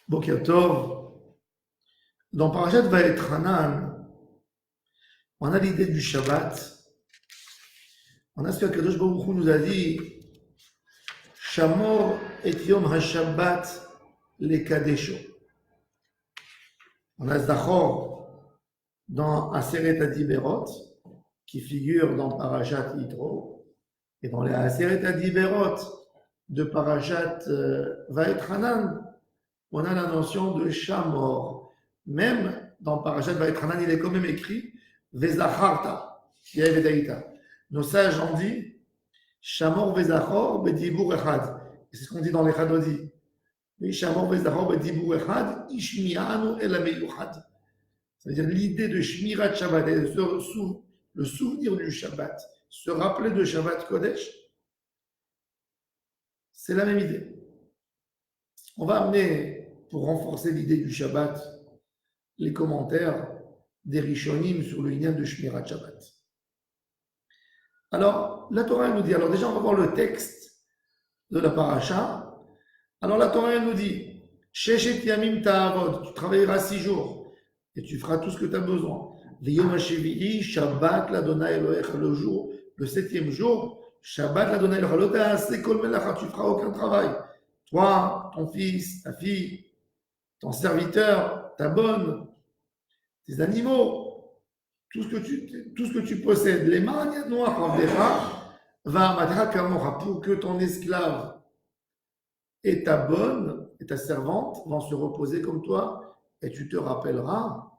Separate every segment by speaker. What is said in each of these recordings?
Speaker 1: Boker Tov. Dans Parashat Vaetchanan, on a l'idée du Shabbat. On a ce que Kadosh Baruch Hu nous a dit Shamor et Yom HaShabbat lekadesho. On a Zachor dans Aseret Adiberot, qui figure dans Parashat Yitro, et dans les Aseret Adiberot de Parashat Vaetchanan, on a la notion de Shamor. Même dans Parashat Vaetchanan, il est quand même écrit Vezacharta, qui est Vedaïta. Nos sages ont dit Shamor Vezachor Bedibur Echad. C'est ce qu'on dit dans les Chadodi. Oui, Shamor Vezachor Bedibur Echad, Ishmianu El Ameyuchad. C'est-à-dire l'idée de Shmirat Shabbat, le souvenir du Shabbat, se rappeler de Shabbat Kodesh, c'est la même idée. On va amener, pour renforcer l'idée du Shabbat, les commentaires des Rishonim sur le lien de Shmirat Shabbat. Alors, la Torah nous dit, alors déjà on va voir le texte de la paracha. Alors la Torah nous dit, Sheshet Yamim Ta'avod, tu travailleras 6 jours et tu feras tout ce que tu as besoin. V'yom HaShevi'i, Shabbat l'Adonai Elohecha, le 7e jour, Shabbat l'Adonai Elohecha, lo ta'aseh kol melacha, tu feras aucun travail. Toi, ton fils, ta fille, ton serviteur, ta bonne, tes animaux, tout ce que tu possèdes, les manias noirs en verra, va amadra kamora, pour que ton esclave et ta bonne et ta servante vont se reposer comme toi, et tu te rappelleras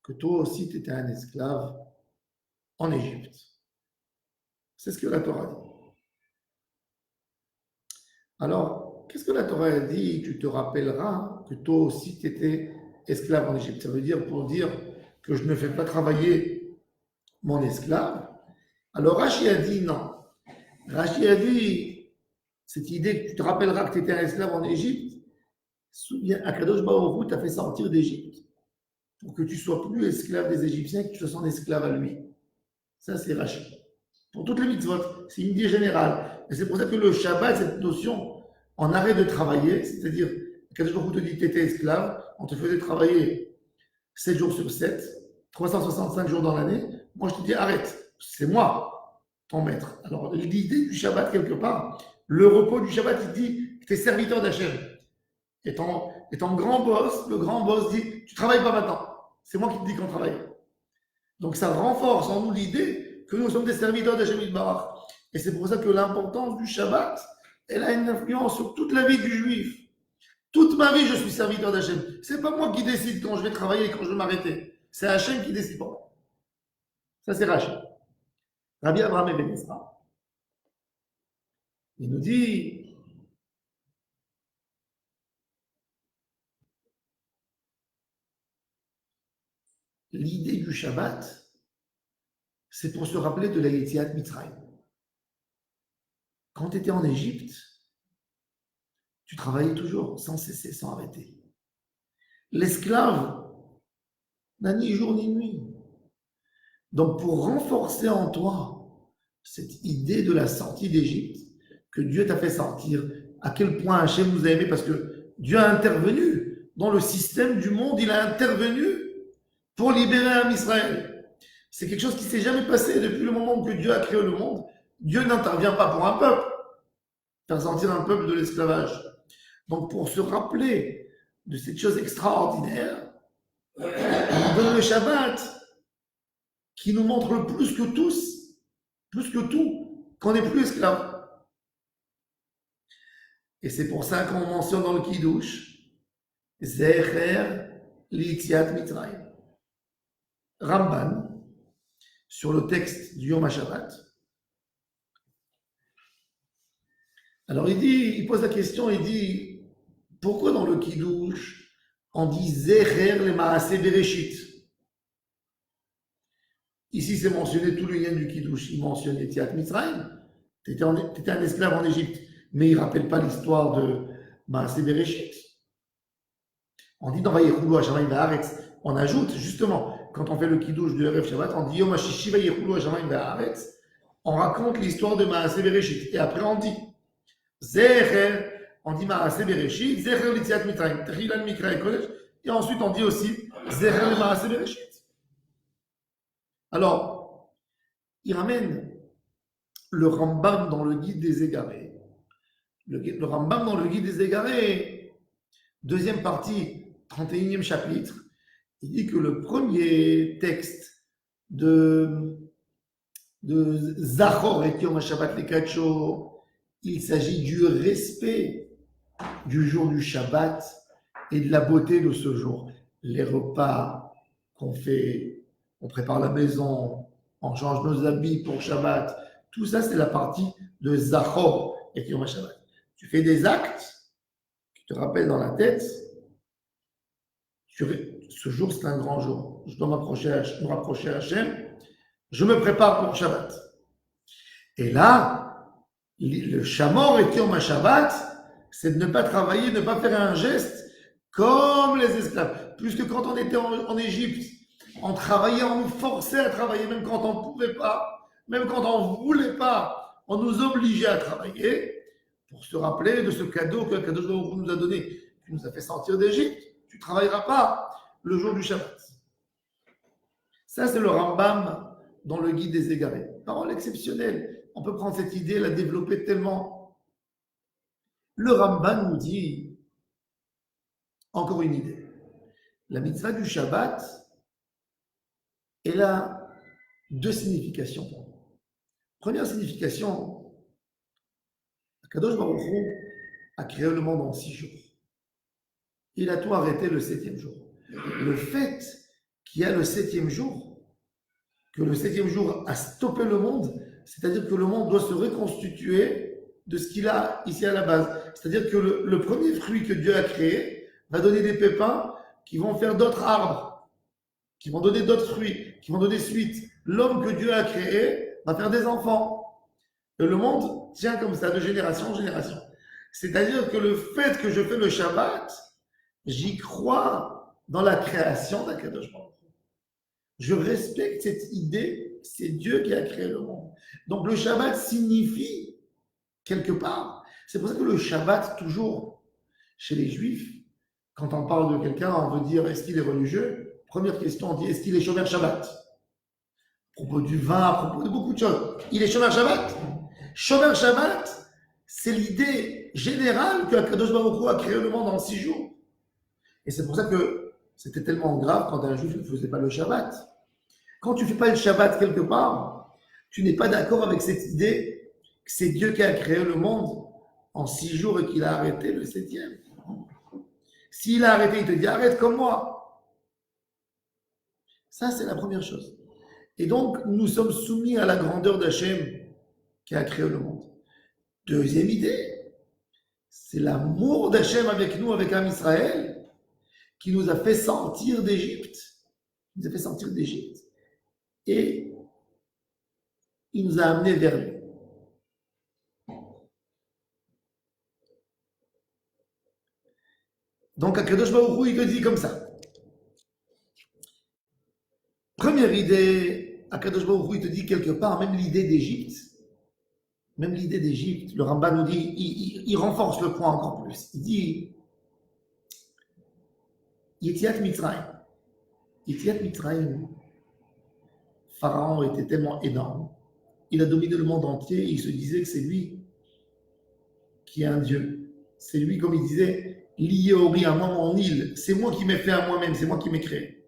Speaker 1: que toi aussi tu étais un esclave en Égypte. C'est ce que la Torah dit. Alors, qu'est-ce que la Torah dit? Tu te rappelleras que toi aussi tu étais esclave en Égypte. Ça veut dire pour dire que je ne fais pas travailler mon esclave. Alors Rashi a dit non. Rashi a dit cette idée que tu te rappelleras que tu étais un esclave en Égypte. Souviens, Akadosh Baruch Hu t'a fait sortir d'Égypte pour que tu sois plus esclave des Égyptiens, que tu sois son esclave à lui. Ça c'est Rashi. Pour toutes les mitzvot, c'est une idée générale. Et c'est pour ça que le Shabbat, cette notion en arrêt de travailler, c'est-à-dire Akadosh Baruch Hu te dit que tu étais esclave, on te faisait travailler 7 jours sur 7, 365 jours dans l'année, moi je te dis arrête, c'est moi ton maître. Alors l'idée du Shabbat quelque part, le repos du Shabbat, il dit que tu es serviteur d'Hachem. Et ton grand boss, le grand boss dit, tu travailles pas maintenant, c'est moi qui te dis qu'on travaille. Donc ça renforce en nous l'idée que nous sommes des serviteurs d'Hachem Yitbarach. Et c'est pour ça que l'importance du Shabbat, elle a une influence sur toute la vie du Juif. Toute ma vie, je suis serviteur d'Hachem. C'est pas moi qui décide quand je vais travailler et quand je vais m'arrêter. C'est Hachem qui décide pour moi. Ça, c'est Rachid. Rabbi Abraham Ben Ezra, il nous dit l'idée du Shabbat, c'est pour se rappeler de la Yetziat Mitzrayim. Quand tu étais en Égypte, tu travaillais toujours, sans cesser, sans arrêter. L'esclave n'a ni jour ni nuit. Donc, pour renforcer en toi cette idée de la sortie d'Égypte, que Dieu t'a fait sortir, à quel point Hachem nous a aimés, parce que Dieu a intervenu dans le système du monde, il a intervenu pour libérer un Israël. C'est quelque chose qui ne s'est jamais passé depuis le moment que Dieu a créé le monde. Dieu n'intervient pas pour un peuple, faire sortir un peuple de l'esclavage. Donc, pour se rappeler de cette chose extraordinaire, on donne le Shabbat, qui nous montre plus que tout, qu'on n'est plus esclave. Et c'est pour ça qu'on mentionne dans le Kiddush, Zecher L'Yetziat Mitzrayim. Ramban, sur le texte du Yom HaShabbat. Alors il pose la question, il dit, pourquoi dans le Kiddush, on dit Zecher le Maaseh Bereshit? Ici, c'est mentionné tout le lien du Kiddush. Il mentionne Yetziat Mitzrayim. Tu étais un esclave en Égypte. Mais il ne rappelle pas l'histoire de Maaseh Bereshit. On dit dans Vayechoulou Hashamayim Va'aretz. On ajoute, justement, quand on fait le Kiddush de Erev Shabbat, on dit Yom HaShishi Vayechoulou Hashamayim Va'aretz. On raconte l'histoire de Maaseh Bereshit. Et après, on dit Zecher on dit Maaseh Bereshit, Zecher l'Itziat Mitzrayim, Techilah Mikra Kodesh, et ensuite on dit aussi Zecher le Maaseh Bereshit. Alors, il ramène le Rambam dans le Guide des Égarés. Le Rambam dans le Guide des Égarés, deuxième partie, 31e chapitre, il dit que le premier texte de Zachor et Yom HaShabbat Lekacho, il s'agit du respect du jour du Shabbat et de la beauté de ce jour. Les repas qu'on fait, on prépare la maison, on change nos habits pour Shabbat, tout ça c'est la partie de Zachor et Yom HaShabbat. Tu fais des actes qui te rappellent dans la tête, ce jour c'est un grand jour, je dois me rapprocher à Hachem, je me prépare pour Shabbat. Et là, le Shamor et Yom HaShabbat, c'est de ne pas travailler, de ne pas faire un geste comme les esclaves. Puisque quand on était en Égypte, on travaillait, on nous forçait à travailler, même quand on ne pouvait pas, même quand on ne voulait pas, on nous obligeait à travailler pour se rappeler de ce cadeau que Kadosh Baruch Hu nous a donné, qui nous a fait sortir d'Égypte. Tu ne travailleras pas le jour du Shabbat. Ça, c'est le Rambam dans le Guide des Égarés. Parole exceptionnelle. On peut prendre cette idée, la développer tellement. Le Rambam nous dit encore une idée. La mitzvah du Shabbat, elle a deux significations pour nous. Première signification, Kadosh Baruch Hu a créé le monde en 6 jours. Il a tout arrêté le 7e jour. Le fait qu'il y a le 7e jour, que le 7e jour a stoppé le monde, c'est-à-dire que le monde doit se reconstituer de ce qu'il a ici à la base. C'est-à-dire que le premier fruit que Dieu a créé va donner des pépins qui vont faire d'autres arbres, qui vont donner d'autres fruits, qui vont donner suite. L'homme que Dieu a créé va faire des enfants. Et le monde tient comme ça de génération en génération. C'est-à-dire que le fait que je fais le Shabbat, j'y crois dans la création d'Akadosh Baruch Hu. Je respecte cette idée, c'est Dieu qui a créé le monde. Donc le Shabbat signifie, quelque part, c'est pour ça que le Shabbat, toujours, chez les Juifs, quand on parle de quelqu'un, on veut dire est-ce qu'il est religieux? Première question, on dit est-ce qu'il est Shomer Shabbat? À propos du vin, à propos de beaucoup de choses. Il est Shomer Shabbat? Shomer Shabbat, c'est l'idée générale que Akadosh Baruch Hu a créé le monde en 6 jours. Et c'est pour ça que c'était tellement grave quand un juif ne faisait pas le Shabbat. Quand tu ne fais pas le Shabbat quelque part, tu n'es pas d'accord avec cette idée que c'est Dieu qui a créé le monde en 6 jours et qu'il a arrêté le 7e. S'il a arrêté, il te dit arrête comme moi. Ça, c'est la première chose. Et donc, nous sommes soumis à la grandeur d'Hachem qui a créé le monde. Deuxième idée, c'est l'amour d'Hachem avec nous, avec Am Israël, qui nous a fait sortir d'Égypte. Il nous a fait sortir d'Égypte. Et il nous a amenés vers lui. Donc, Akadosh Baruch Hu, il te dit comme ça. Première idée, Akadosh Baruch Hu, il te dit quelque part, même l'idée d'Égypte, le Rambam nous dit, il renforce le point encore plus. Il dit, Yetziat Mitzrayim. Yetziat Mitzrayim, Pharaon était tellement énorme, il a dominé le monde entier, et il se disait que c'est lui qui est un Dieu. C'est lui, comme il disait, lié au riz, à moi, mon île. C'est moi qui m'ai fait à moi-même, c'est moi qui m'ai créé.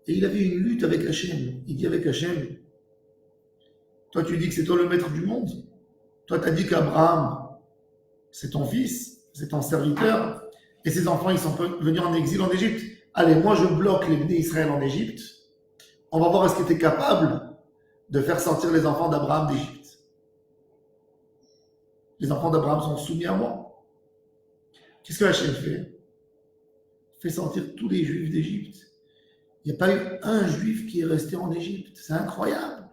Speaker 1: Et il avait une lutte avec Hachem. Il dit avec Hachem, toi tu dis que c'est toi le maître du monde. Toi tu as dit qu'Abraham, c'est ton fils, c'est ton serviteur, et ses enfants ils sont venus en exil en Égypte. Allez, moi je bloque les Bnei Israël en Égypte. On va voir est-ce que tu es capable de faire sortir les enfants d'Abraham d'Égypte. Les enfants d'Abraham sont soumis à moi. Qu'est-ce que Hachem fait? Il fait sortir tous les Juifs d'Égypte. Il n'y a pas eu un Juif qui est resté en Égypte. C'est incroyable.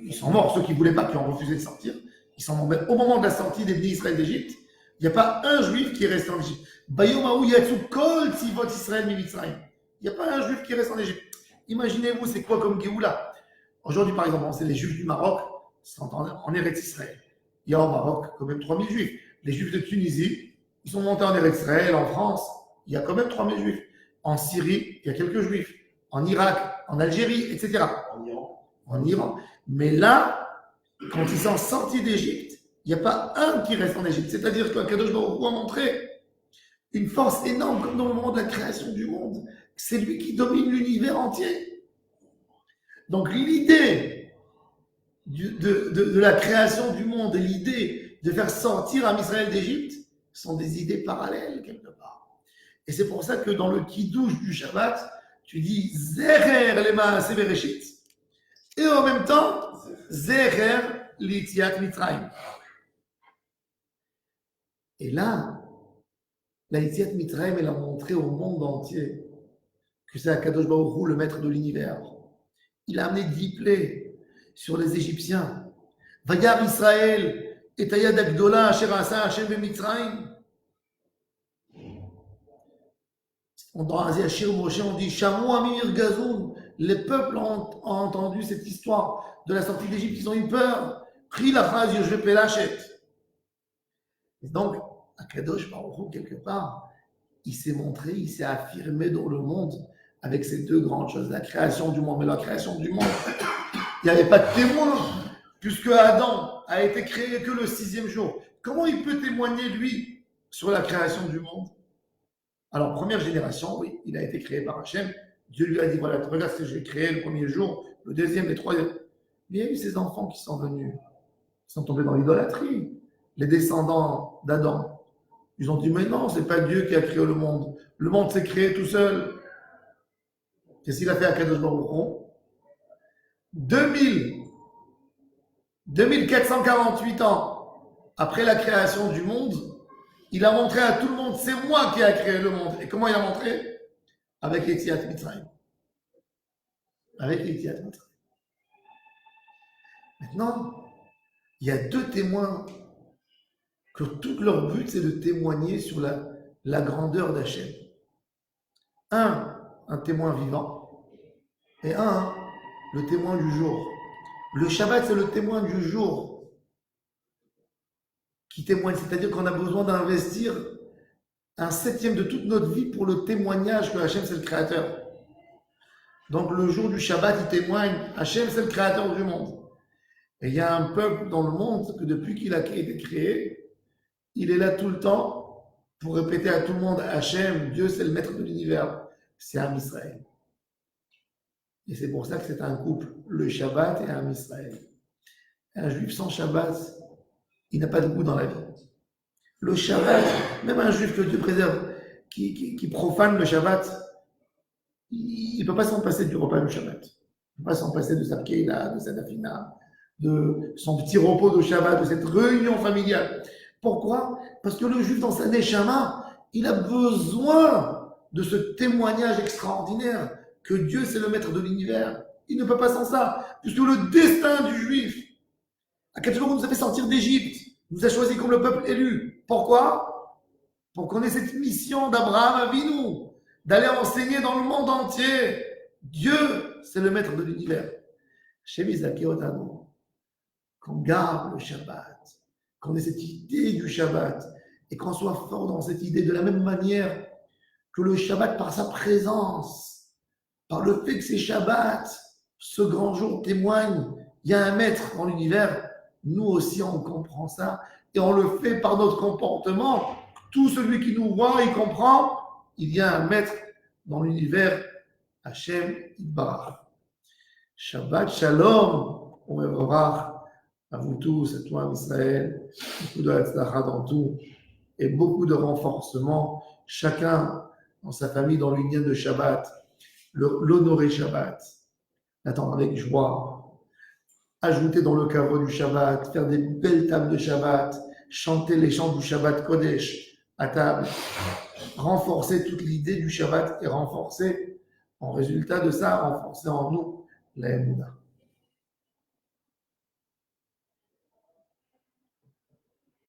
Speaker 1: Ils sont morts, ceux qui ne voulaient pas, qui ont refusé de sortir. Ils sont morts. Au moment de la sortie des Bnei Israël d'Égypte, il n'y a pas un Juif qui est resté en Égypte. Il n'y a pas un Juif qui reste en Égypte. Imaginez-vous, c'est quoi comme Géoula? Aujourd'hui, par exemple, c'est les Juifs du Maroc. sont en Eretz Israël. Il y a au Maroc quand même 3000 juifs. Les juifs de Tunisie, ils sont montés en Eretz Israël, en France, il y a quand même 3000 juifs. En Syrie, il y a quelques juifs. En Irak, en Algérie, etc. En Iran. Mais là, quand ils sont sortis d'Égypte, il n'y a pas un qui reste en Égypte. C'est-à-dire que Kadosh Baruch Hu a montré une force énorme comme dans le moment de la création du monde. C'est lui qui domine l'univers entier. Donc l'idée de la création du monde et l'idée de faire sortir Am Israël d'Égypte sont des idées parallèles quelque part. Et c'est pour ça que dans le Kiddush du Shabbat, tu dis Zerer le Maaseh Bereshit et en même temps Zerer l'Yetziat Mitzrayim. Et là, la Yetziat Mitzrayim, elle a montré au monde entier que c'est Akadosh Baruch Hu, le maître de l'univers. Il a amené 10 plaies sur les Égyptiens. Vayar Israël et Tayad Agdola Asher Asa Hashem Bemitzrayim. Dans Asiachir Moshe, on dit Shamu Amir Gazoun. Les peuples ont entendu cette histoire de la sortie d'Égypte, ils ont eu peur. Pris la phrase Yoshve Pelachet. Et donc, Akadosh Baruch Hu, quelque part, il s'est montré, il s'est affirmé dans le monde avec ces deux grandes choses, la création du monde. Mais la création du monde, il n'y avait pas de témoin, puisque Adam a été créé que le 6e jour. Comment il peut témoigner, lui, sur la création du monde? Alors, première génération, oui, il a été créé par Hachem. Dieu lui a dit, voilà, regarde ce que j'ai créé le premier jour, le deuxième, le troisième. Il y a eu ces enfants qui sont venus, qui sont tombés dans l'idolâtrie, les descendants d'Adam. Ils ont dit, mais non, c'est pas Dieu qui a créé le monde. Le monde s'est créé tout seul. Qu'est-ce qu'il a fait à Kadosh Baruch Hu? 2448 ans après la création du monde, il a montré à tout le monde, c'est moi qui ai créé le monde. Et comment il a montré? Avec Yetziat Mitzrayim. Avec Yetziat Mitzrayim. Maintenant, il y a deux témoins que tout leur but, c'est de témoigner sur la grandeur d'Hachem. Un témoin vivant, et le témoin du jour. Le Shabbat, c'est le témoin du jour qui témoigne, c'est-à-dire qu'on a besoin d'investir un 7e de toute notre vie pour le témoignage que Hachem, c'est le créateur. Donc le jour du Shabbat, il témoigne, Hachem, c'est le créateur du monde. Et il y a un peuple dans le monde que depuis qu'il a été créé, il est là tout le temps pour répéter à tout le monde, Hachem, Dieu, c'est le maître de l'univers. C'est Am Israël. Et c'est pour ça que c'est un couple, le Shabbat et Am Israël. Un juif sans Shabbat, il n'a pas de goût dans la vie. Le Shabbat, même un juif que Dieu préserve, qui profane le Shabbat, il ne peut pas s'en passer du repas du Shabbat. Il ne peut pas s'en passer de sa Keila, de sa Dafina, de son petit repos de Shabbat, de cette réunion familiale. Pourquoi? Parce que le juif, dans sa Neshama, il a besoin de ce témoignage extraordinaire que Dieu, c'est le maître de l'univers. Il ne peut pas sans ça, puisque le destin du juif, à quel moment nous a fait sortir d'Égypte, nous a choisi comme le peuple élu. Pourquoi? Pour qu'on ait cette mission d'Abraham Avinu, d'aller enseigner dans le monde entier. Dieu, c'est le maître de l'univers. Chez Mizaki Otano, qu'on garde le Shabbat, qu'on ait cette idée du Shabbat, et qu'on soit fort dans cette idée de la même manière que le Shabbat, par sa présence, par le fait que c'est Shabbat, ce grand jour témoigne, il y a un maître dans l'univers. Nous aussi, on comprend ça, et on le fait par notre comportement. Tout celui qui nous voit, il comprend, il y a un maître dans l'univers, Hachem Yitbarach. Shabbat Shalom, on verra à vous tous, à toi, Israël, beaucoup de Hatzlacha dans tout, et beaucoup de renforcement, chacun dans sa famille, dans l'union de Shabbat, l'honorer Shabbat, l'attendre avec joie, ajouter dans le caveau du Shabbat, faire des belles tables de Shabbat, chanter les chants du Shabbat Kodesh à table, renforcer toute l'idée du Shabbat et renforcer, en résultat de ça, renforcer en nous la Emouna.